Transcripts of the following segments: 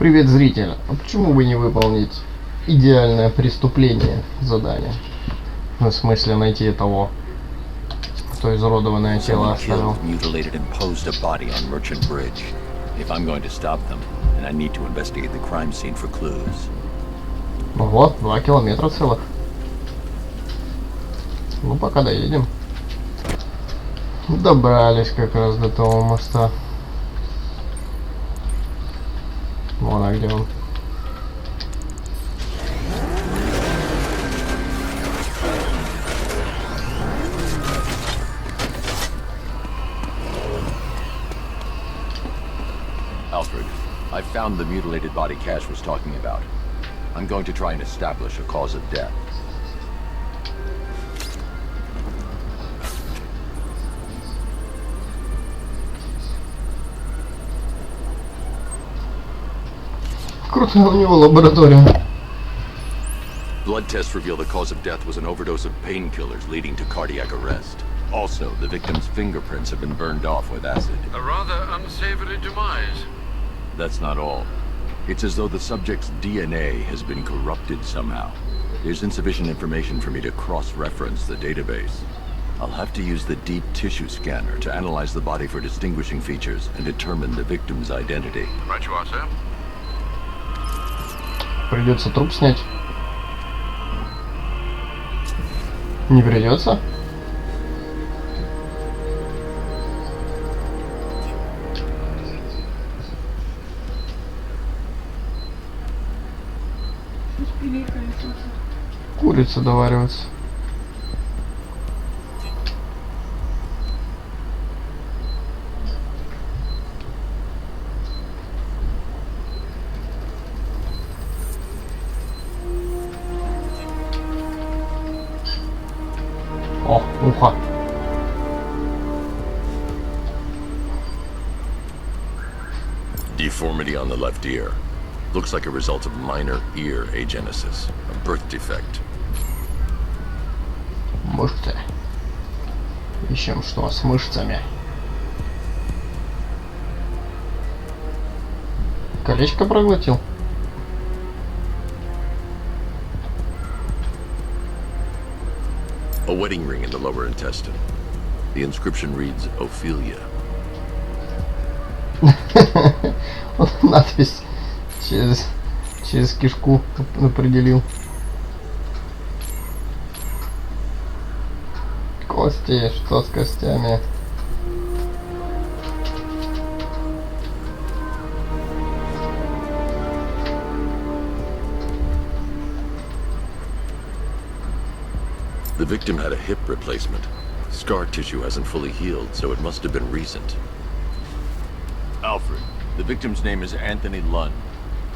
Привет, зритель. А почему бы не выполнить идеальное преступление задание? В смысле найти того, кто изуродованное тело оставил. Вот, 2 километра целых. Ну, пока доедем. Добрались как раз до того моста. Вон, а где он? Alfred, I found the mutilated body Cash was talking about. I'm going to try and establish a cause of death. Крутая у него лаборатория. Blood tests reveal the cause of death was an overdose of painkillers leading to cardiac arrest. Also, the victim's fingerprints have been burned off with acid. A rather unsavory demise. That's not all. It's as though the subject's DNA has been corrupted somehow. There's insufficient information for me to cross-reference the database. I'll have to use the deep tissue scanner to analyze the body for distinguishing features and determine the victim's identity. Right you are, sir. Придется труп снять. Не придется? Курица доваривается. О, ухо. Deformity on the left ear. Looks like a result of minor ear agenesis, a birth defect. Мышцы. Ищем что с мышцами. Колечко проглотил. A wedding ring in the lower intestine. The inscription reads Ophelia. Надпись через кишку определил. Кости, что с костями? The victim had a hip replacement. Scar tissue hasn't fully healed, so it must have been recent. Alfred, the victim's name is Anthony Lund.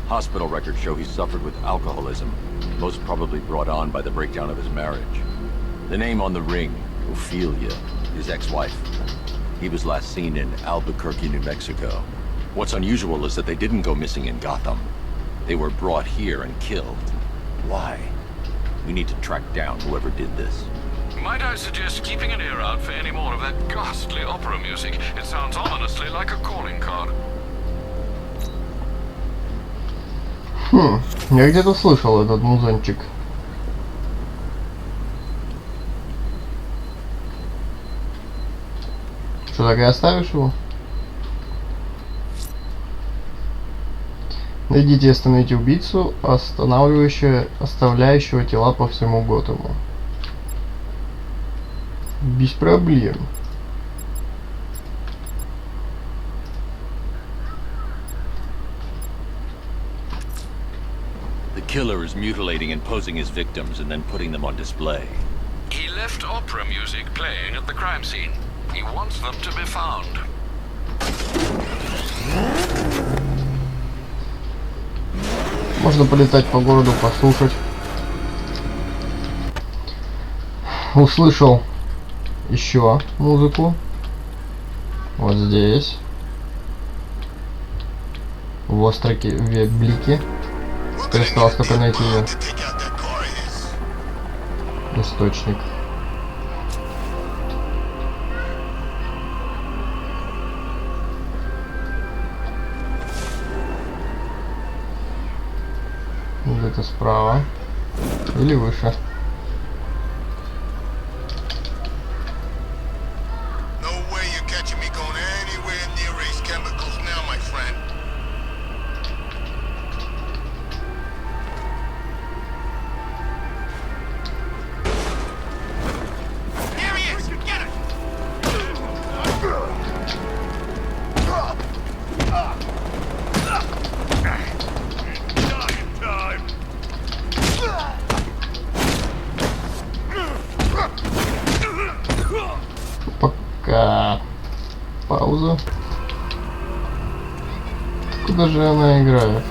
Hospital records show he suffered with alcoholism, most probably brought on by the breakdown of his marriage. The name on the ring, Ophelia, his ex-wife. He was last seen in Albuquerque, New Mexico. What's unusual is that they didn't go missing in Gotham. They were brought here and killed. Why? We need to track down whoever did this. Might I suggest keeping an ear out for any more of that ghastly opera music? It sounds ominously like a calling card. Я где-то слышал этот музончик. Что, так и оставишь его? Найдите и остановите убийцу, оставляющего тела по всему Готэму. Без проблем. The killer is mutilating and posing his victims and then putting them on display. He left opera music playing at the crime scene. He wants them to be found. Можно полетать по городу, послушать. Услышал еще музыку. Вот здесь. В строке блики. Осталось только найти ее. Источник. Где-то справа. Или выше. Пока. Пауза. Куда же она играет?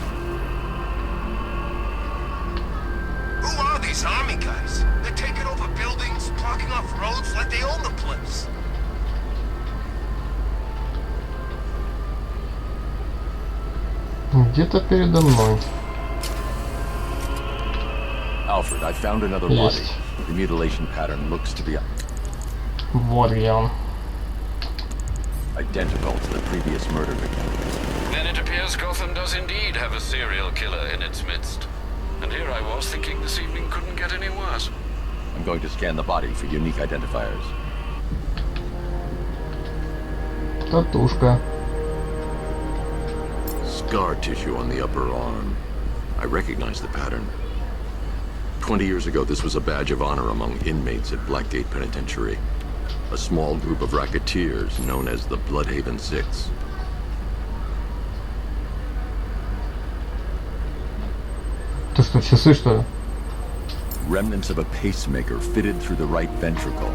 Где-то передо мной. Alfred, I found another body. The mutilation pattern looks to be Вот где он. identical to the previous murder victim. Then it appears Gotham does indeed have a serial killer in its midst. And here I was thinking this evening couldn't get any worse. I'm going to scan the body for unique identifiers. Татушка. Scar tissue on the upper arm. I recognize the pattern. 20 years ago, this was a badge of honor among inmates at Blackgate Penitentiary. A small group of racketeers known as the Bloodhaven Six. Ты что, часы, что ли? Remnants of a pacemaker fitted through the right ventricle.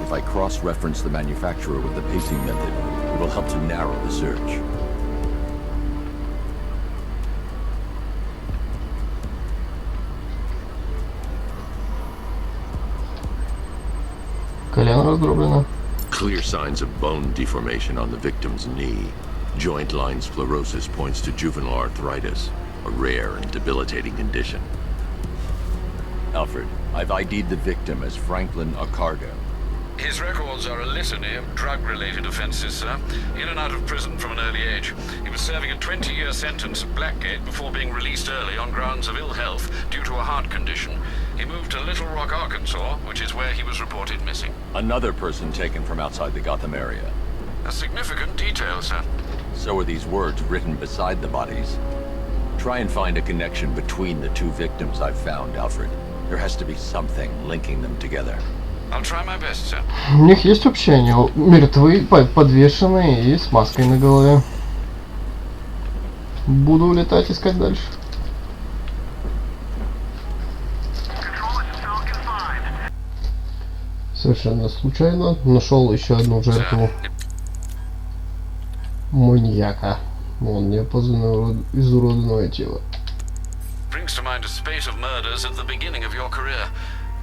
If I cross-reference the manufacturer with the pacing method, it will help to narrow the search. Колено раздроблено. Clear signs of bone deformation on the victim's knee. Joint line sclerosis points to juvenile arthritis, a rare and debilitating condition. Alfred, I've ID'd the victim as Franklin Accardo. His records are a litany of drug-related offences, sir. In and out of prison from an early age. He was serving a 20-year sentence at Blackgate before being released early on grounds of ill health due to a heart condition. He moved to Little Rock, Arkansas, which is where he was reported missing. Another person taken from outside the Gotham area. A significant detail, sir. So are these words written beside the bodies. Try and find a connection between the two victims I've found, Alfred. There has to be something linking them together. I'll try my best, sir. У них есть общение. Мертвы, подвешенные и с маской на голове. Буду улетать, искать дальше. Совершенно случайно нашел еще одну жертву маньяка. Вон неопознанное изуродованное тело. Brings to mind a spate of murders at the beginning of your career.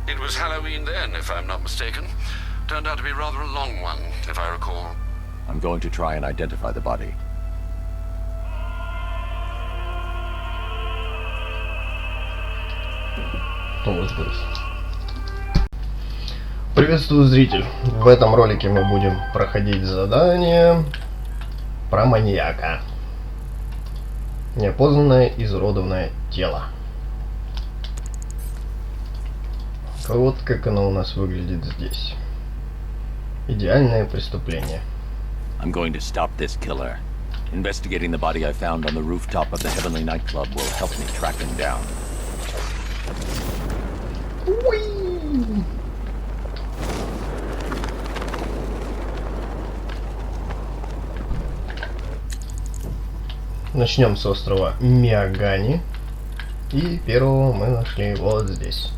It was Halloween then, if I'm not mistaken. Turned out to be rather a long one, if I recall. I'm going to try and identify the body. Приветствую, зритель. В этом ролике мы будем проходить задание про маньяка. Неопознанное изуродованное тело. Вот как оно у нас выглядит здесь. Идеальное преступление. I'm going to stop this killer. Investigating the body I found on the rooftop of the Heavenly Nightclub will help me track him down. Начнем с острова Миагани. И первого мы нашли вот здесь.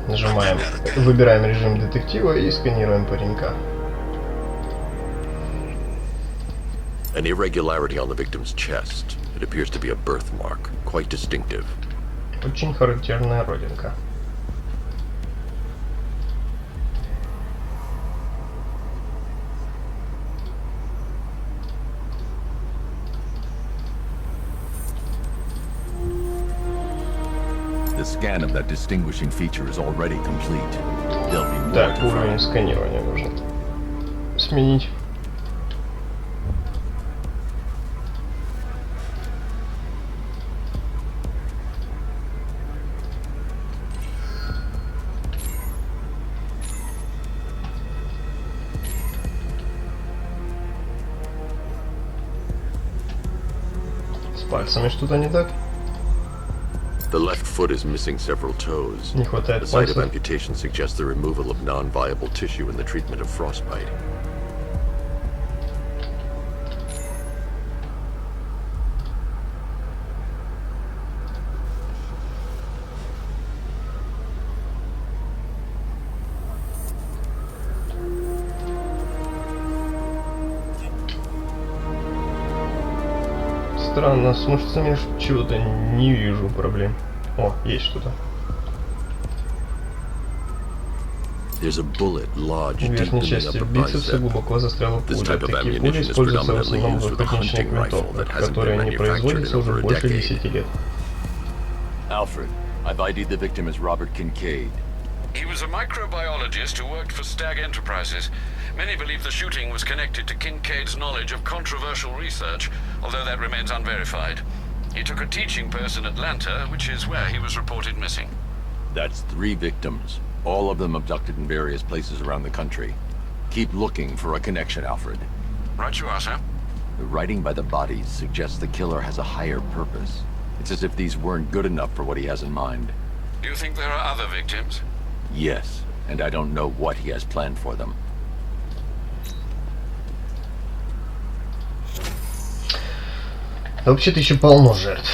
Нажимаем, выбираем режим детектива и сканируем паренька. An irregularity on the victim's chest. It appears to be a birthmark, quite distinctive. Очень характерная родинка. The scan of that distinguishing feature is already complete. There'll be more Так, to уровень find. сканирования нужно сменить. пальцами что-то не так. The left foot is missing several toes. Не хватает The site of пальцев. amputation suggests the removal of non-viable tissue in the treatment of frostbite. Странно, с мышцами чего-то не вижу проблем. О, есть что-то. There's a bullet lodged В deep in верхней the части upper бицепса bicep. глубоко застряла This пуля. type of Такие ammunition пули is используются в predominantly основном used в with a охотничьих hunting rifle винтовках, that hasn't которые been не manufactured производятся in уже over a больше decade. 10 лет. Alfred, I've ID'd the victim as Robert Kincaid. He was a microbiologist who worked for Stag Enterprises. Many believe the shooting was connected to Kincaid's knowledge of controversial research, although that remains unverified. He took a teaching post in Atlanta, which is where he was reported missing. That's 3 victims, all of them abducted in various places around the country. Keep looking for a connection, Alfred. Right you are, sir. The writing by the bodies suggests the killer has a higher purpose. It's as if these weren't good enough for what he has in mind. Do you think there are other victims? Yes, and I don't know what he has planned for them. Да вообще-то еще полно жертв.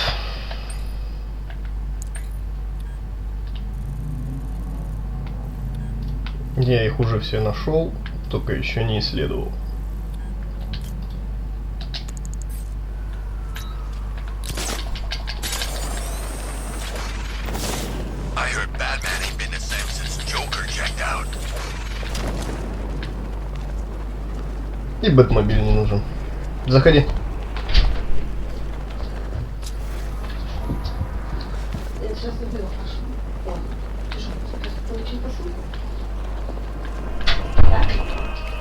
Я их уже все нашел, только еще не исследовал. I heard Batman ain't been the same since Joker checked out. И Бэтмобиль не нужен. Заходи. Я сейчас заберу вашу. Вот. Пожалуйста, получи посылку. Так.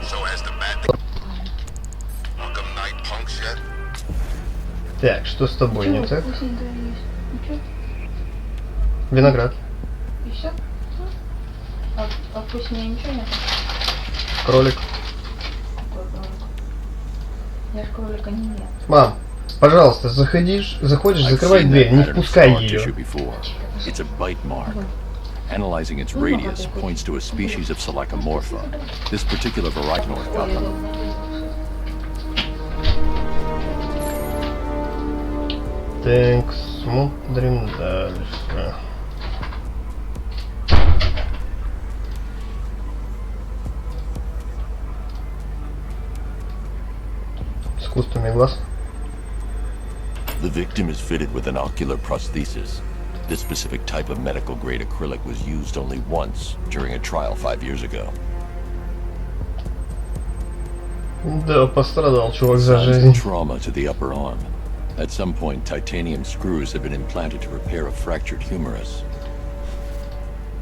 So has the Bat Arkham Knight punks yet? Так, что с тобой не так? Вкусненькое есть. Ничего? Виноград. И все? А вкуснее ничего нет? Кролик. Какой кролик? Я ж кролика не ем. Мам, пожалуйста, заходишь, заходишь, закрывай дверь, не впускай ее. It's a bite mark. Analyzing its radius points to a species of Selachomorpha. This particular varichnor got them. Так, смотрим дальше. Искусственный глаз. The victim is fitted with an ocular prosthesis. This specific type of medical-grade acrylic was used only once during a trial 5 years ago. Да, пострадал чувак за Signs of жизнь. trauma to the upper arm. At some point, titanium screws have been implanted to repair a fractured humerus.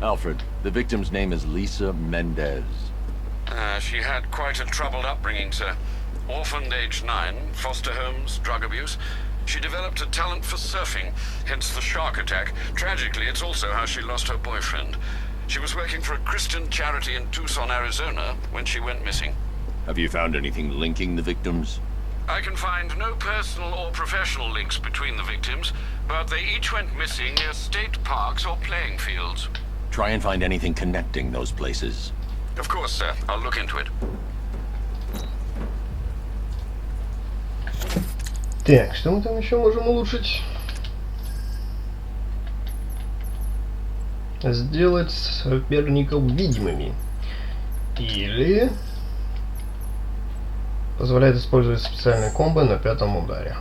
Alfred, the victim's name is Lisa Mendez. She had quite a troubled upbringing, sir. Orphaned aged 9, foster homes, drug abuse. She developed a talent for surfing, hence the shark attack. Tragically, it's also how she lost her boyfriend. She was working for a Christian charity in Tucson, Arizona, when she went missing. Have you found anything linking the victims? I can find no personal or professional links between the victims, but they each went missing near state parks or playing fields. Try and find anything connecting those places. Of course, sir. I'll look into it. Так, что мы там еще можем улучшить? Сделать соперников видимыми. Или позволяет использовать специальные комбо на 5-м ударе.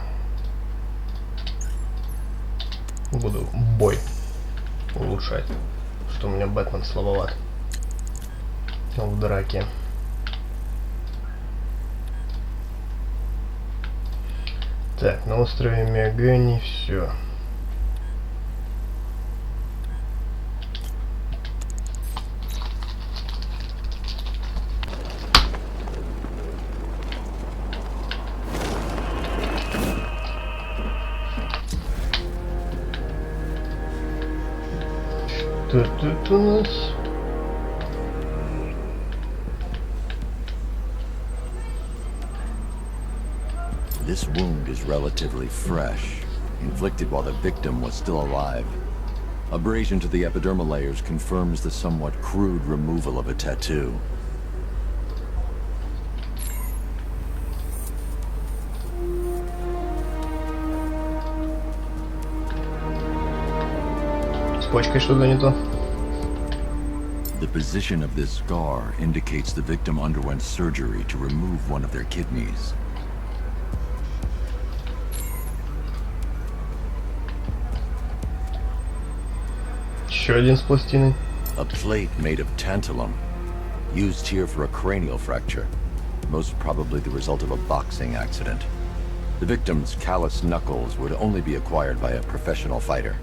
Буду бой улучшать. Что у меня Бэтмен слабоват в драке. Так, на острове Миагани все. Что тут у нас? This wound is relatively fresh. inflicted while the victim was still alive. Abrasion to the epidermal layers confirms the somewhat crude removal of a tattoo. С почкой что-то не то. The position of this scar indicates the victim underwent surgery to remove one of their kidneys. Еще один с пластиной. A plate made of tantalum, used here for a cranial fracture, most probably the result of a boxing accident. The victim's calloused knuckles would only be acquired by a professional fighter.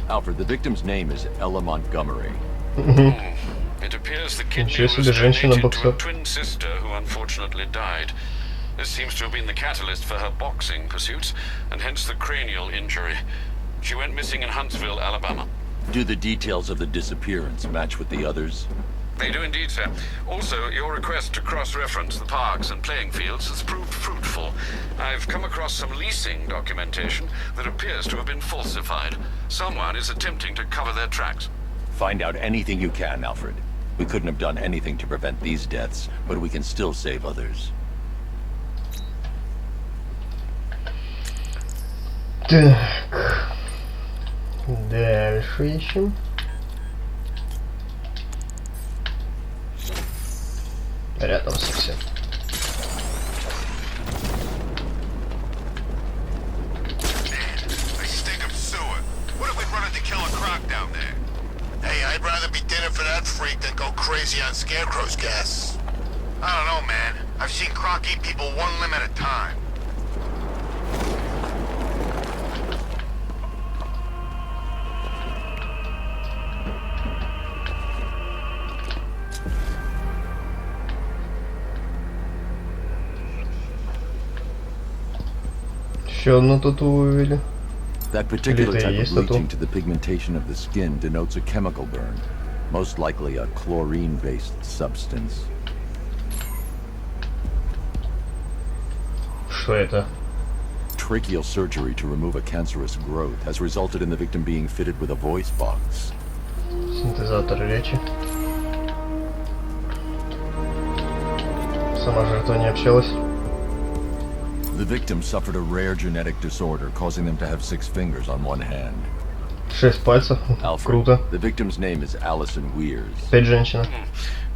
Alfred, the victim's name is Ella Montgomery. It appears the kidney was donated to a twin sister who unfortunately died. This seems to have been the catalyst for her boxing pursuits, and hence the cranial injury. She went missing in Huntsville, Alabama. Do the details of the disappearance match with the others? They do indeed, sir. Also, your request to cross-reference the parks and playing fields has proved fruitful. I've come across some leasing documentation that appears to have been falsified. Someone is attempting to cover their tracks. Find out anything you can, Alfred. We couldn't have done anything to prevent these deaths, but we can still save others. Так. Дальше ищем. Рядом совсем. I'd rather be dinner for that freak than go crazy on Scarecrow's gas. I don't know, man. I've seen Croc eat people one limb at a time. Еще одну тату вывели. That particular type of bleaching to the pigmentation of the skin denotes a chemical burn, most likely a chlorine-based substance. Что это? Tracheal surgery to remove a cancerous growth has resulted in the victim being fitted with a voice box. Синтезатор речи. Сама жертва не общалась. The victim suffered a rare genetic disorder, causing them to have 6 fingers on one hand. 6 пальцев. Alfred, Круто. the victim's name is Allison Weers. Опять женщина.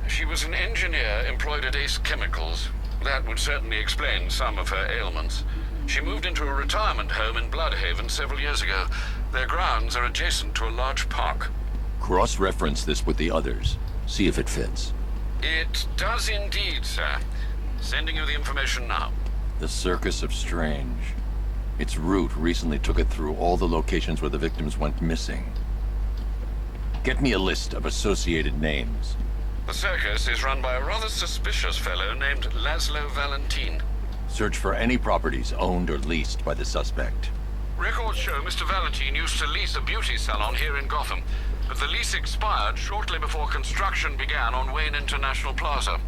She was an engineer employed at Ace Chemicals. That would certainly explain some of her ailments. She moved into a retirement home in Bloodhaven several years ago. Their grounds are adjacent to a large park. Cross-reference this with the others. See if it fits. It does indeed, sir. Sending you the information now. The Circus of Strange. Its route recently took it through all the locations where the victims went missing. Get me a list of associated names. The circus is run by a rather suspicious fellow named Laszlo Valentin. Search for any properties owned or leased by the suspect. Records show Mr. Valentin used to lease a beauty salon here in Gotham, but the lease expired shortly before construction began on Wayne International Plaza.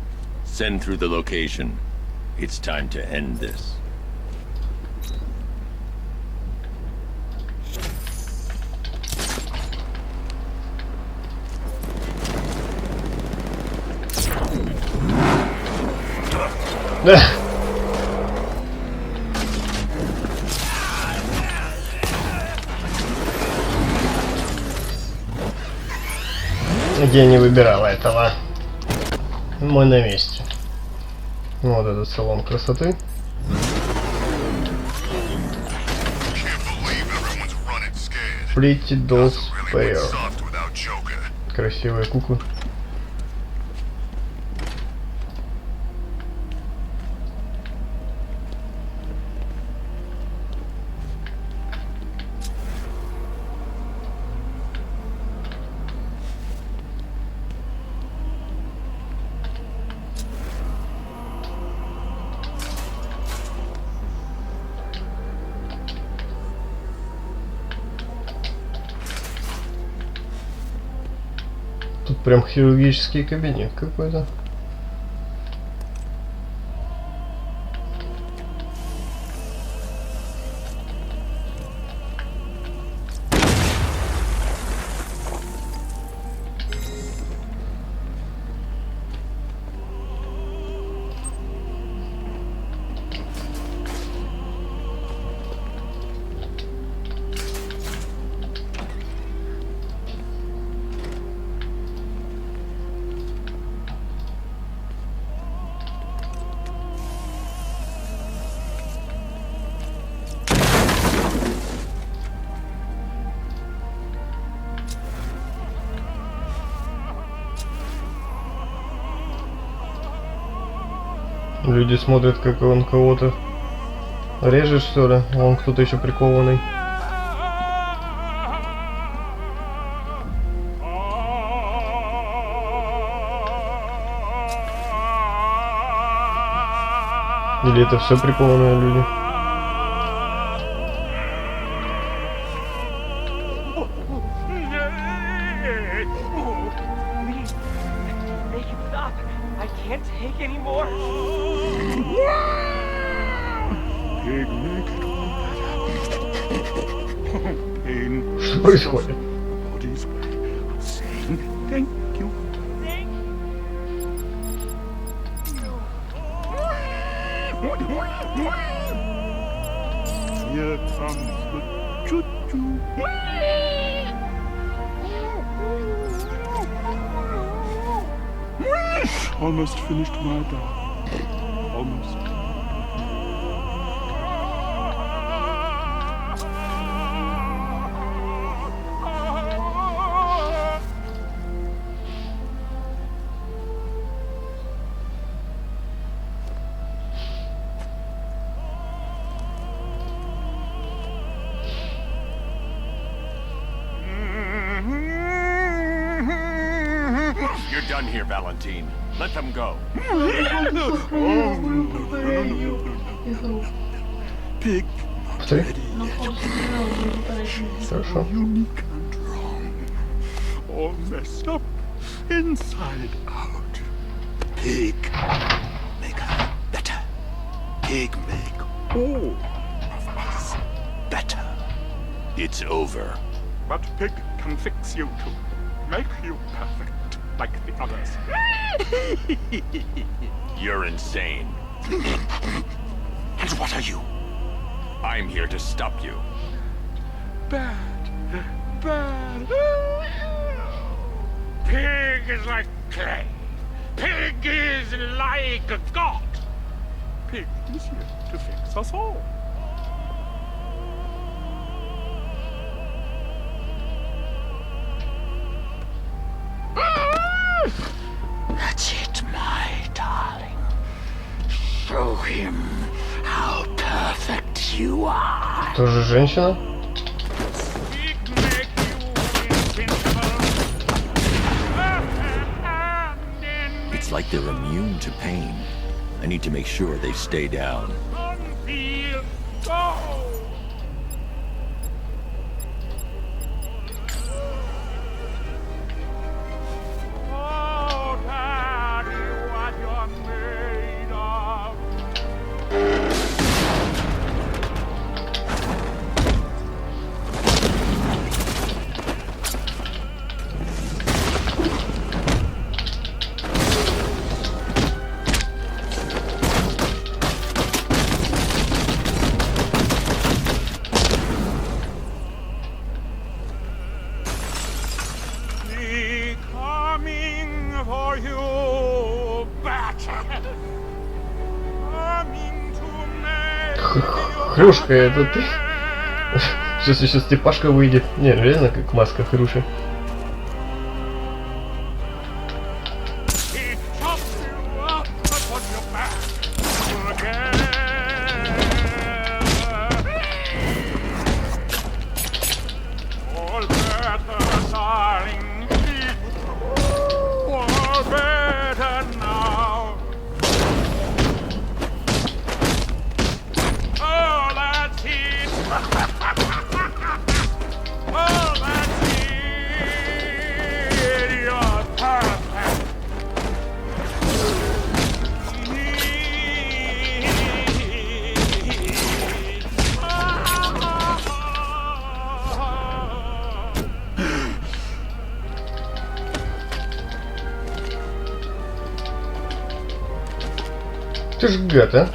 Send through the location. It's time to end this. Я не выбирал этого. Мы на месте. Вот этот салон красоты. Pretty Dolls Pair. Красивые куклы. Тут прям хирургический кабинет какой-то. Люди смотрят, как он кого-то режет, что ли. Вон кто-то еще прикованный. Или это все прикованные люди? Make it stop. I can't take any more. Что происходит? Here comes the choo-choo. Almost finished my dog. Almost. You're done here, Valentine. Let them go. Pig. Повтори. Хорошо. Unique and wrong. All messed up inside out. Pig. Make her better. Pig make all of us better. It's over. But Pig can fix you too. Make you perfect like the others. You're insane. And what are you? I'm here to stop you. Bad. Bad. Pig is like clay. Pig is like a god. Pig is here to fix us all. That's it, my darling. Show him how perfect you are. Тоже женщина? Pig make you invincible. It's like they're immune to pain. I need to make sure they stay down. Feel go. Oh, Daddy, what you're made of. Me coming for you, battle. Coming to make Хрюшка, это ты? Сейчас еще Степашка выйдет. Не, реально как маска Хрюши. He chops you up upon your back again. All better, darling. All better now. Oh, that's it. Oh, that's it. You're perfect. Ты ж гад, а?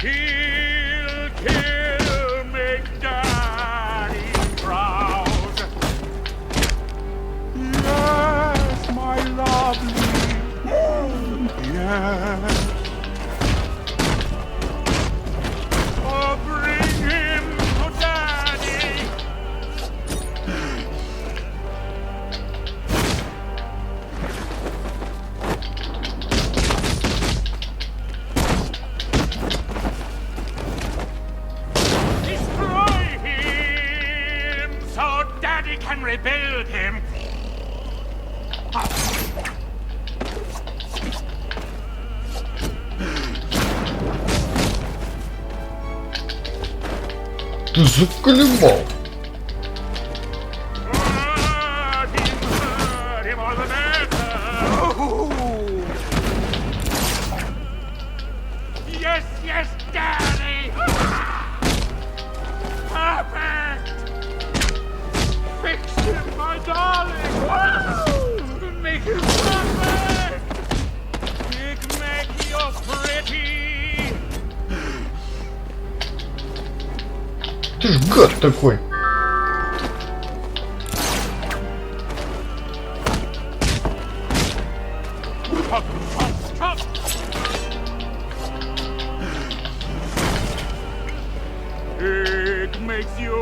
Kill, kill, make daddy proud. Yes, my lovely. Yes. Oh, bring him to daddy. Ты заколебал. Yes, yes, Daddy! Perfect! Fix him, my darling! Make him perfect! Make you pretty! Ты ж гад такой. It makes you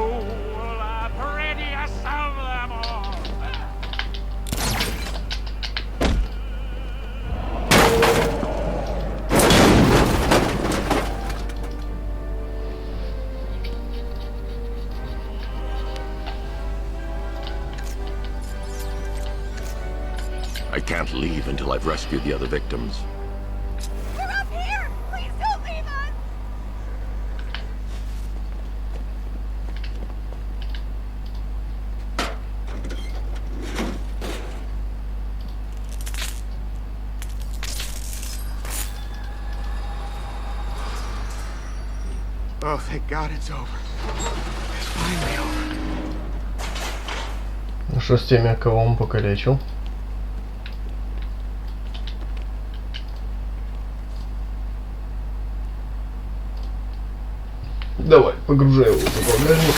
the prettiest of them all. I can't leave until I've rescued the other victims. We're up here! Please don't leave us! Oh, thank God it's over. It's finally over. Ну что с теми, кого он покалечил? Давай, погружай его в багажник.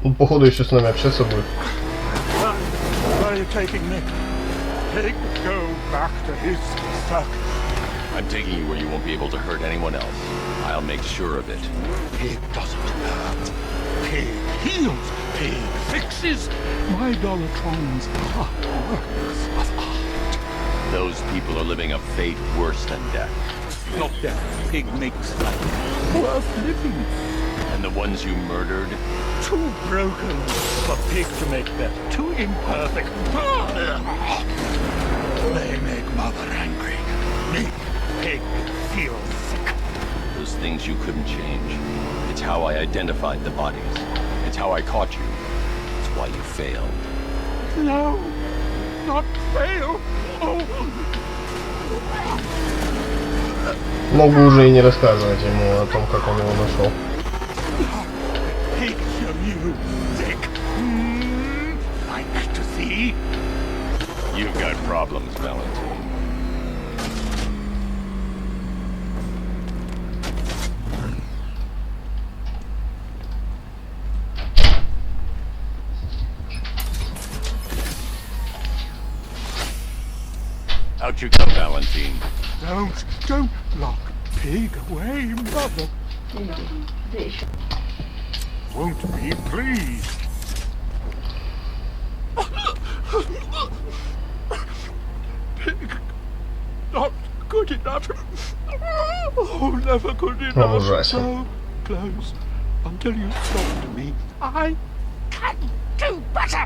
Он, походу, еще с нами общаться будет. Where are you taking me? Pig, go back to his stuff. I'm taking you where you won't be able to hurt anyone else. I'll make sure of it. Pig doesn't hurt. Pig heals. Pig fixes. My Dollatron's heart works of art. Those people are living a fate worse than death. Not death. Pig makes life worth living. And the ones you murdered? Too broken for Pig to make better. Too imperfect. They make Mother angry. Make Pig feel sick. Those things you couldn't change. It's how I identified the bodies. It's how I caught you. It's why you failed. No, not fail. Oh. Мог бы уже и не рассказывать ему о том, как он его нашел. Pig your music. Like to see? You've got problems, Valentine. Out you go, Valentine. Don't lock Pig away, Mother. Won't be pleased. Pig, not good enough. Oh, never good enough. ужасен. So close until you talk to me. I can do better.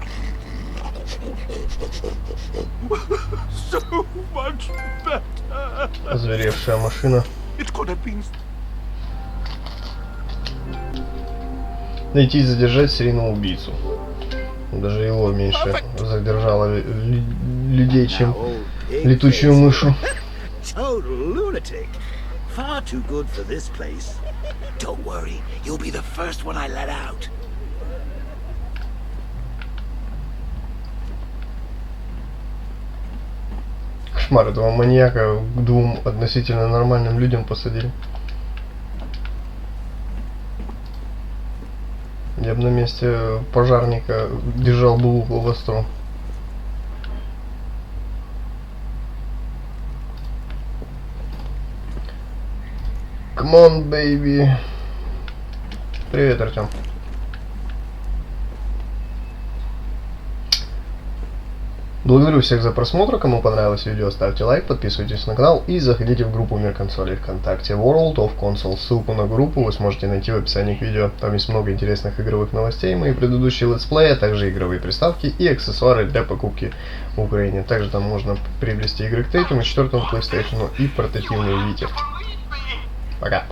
So much better. Озверевшая машина. It could have been. Найти и задержать серийного убийцу. Даже его меньше задержало людей, чем летучую мышу. Total lunatic. Far too good for this place. Don't worry, you'll be the first one I let out. Кошмар, этого маньяка к двум относительно нормальным людям посадили. Я бы на месте пожарника держал бы ухо востро. Come on, baby. Привет, Артем. Благодарю всех за просмотр. Кому понравилось видео, ставьте лайк, подписывайтесь на канал и заходите в группу Мир консолей ВКонтакте World of Console. Ссылку на группу вы сможете найти в описании к видео. Там есть много интересных игровых новостей, мои предыдущие летсплеи, а также игровые приставки и аксессуары для покупки в Украине. Также там можно приобрести игры к 3-му, 4-му PlayStation и портативные Вите. Пока.